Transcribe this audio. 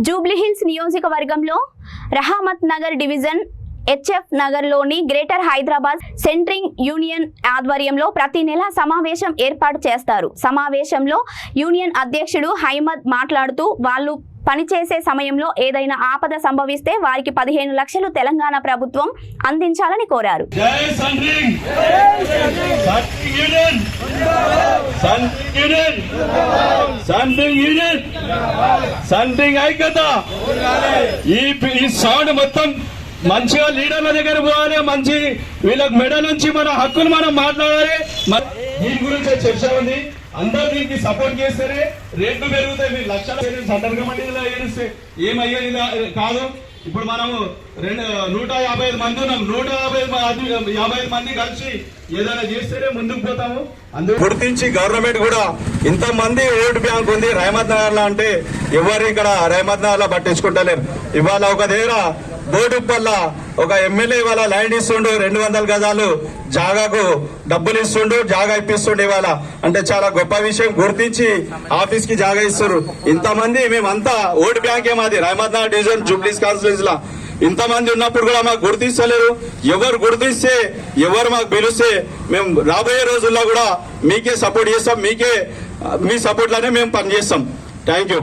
జూబ్లీహిల్స్ నియోజకవర్గంలో Rahmat Nagar division HF నగర్లోని greater Hyderabad centring union ఆధ్వర్యంలో ప్రతి నెల సమావేశం ఏర్పాటు చేస్తారు. సమావేశంలో యూనియన్ అధ్యక్షుడు హైమద్ మాట్లాడుతూ వాళ్ళు పనిచేసే సమయంలో ఏదైనా ఆపద సంభవిస్తే వారికి 15 లక్షలు తెలంగాణ ప్రభుత్వం అందించాలని కోరారు. మంచిగా లీడర్ల దగ్గర పోవాలి, మంచి వీళ్ళకి మెడ నుంచి మన హక్కులు మనం మాట్లాడాలి. దీని గురించి చర్చ ఉంది. అందరూ దీనికి సపోర్ట్ చేస్తేనే రేట్లు పెరుగుతాయి. మీరు లక్షల సదర్ కమిటీలో ఏరిస్తే ఏమయ్యేది కాదు. ఇప్పుడు మనము 155 మంది ఉన్నాం. 155 మంది కలిసి ఏదైనా చేస్తేనే ముందుకు పోతాము. అందుకు గుర్తించి గవర్నమెంట్ కూడా ఇంతమంది ఓటు బ్యాంక్ ఉంది రహమత్ నగర్ లో అంటే ఎవరు ఇక్కడ రహమత్ నగర్ లో పట్టించుకుంటలేరు. ఇవాళ ఒక దగ్గర బోర్డుపల్ల ఒక ఎమ్మెల్యే ఇవాళ ల్యాండ్ ఇస్తుండు, 200 గజాలు జాగాకు డబ్బులు ఇస్తుండు, జాగా ఇప్పిస్తుండు. ఇవాళ అంటే చాలా గొప్ప విషయం. గుర్తించి ఆఫీస్ కి జాగా ఇస్తారు. ఇంతమంది మేమంతా ఓటు బ్యాంకే మాది రహమత్ నగర్ డివిజన్ జూబ్లీస్ కాన్స్టిట్యూన్సీ లా ఇంతమంది ఉన్నప్పుడు కూడా మాకు గుర్తిస్తలేరు. ఎవరు గుర్తిస్తే ఎవరు మాకు పిలిస్తే మేము రాబోయే రోజుల్లో కూడా మీకే సపోర్ట్ చేస్తాం. మీ సపోర్ట్ లోనే మేము పనిచేస్తాం. Thank you.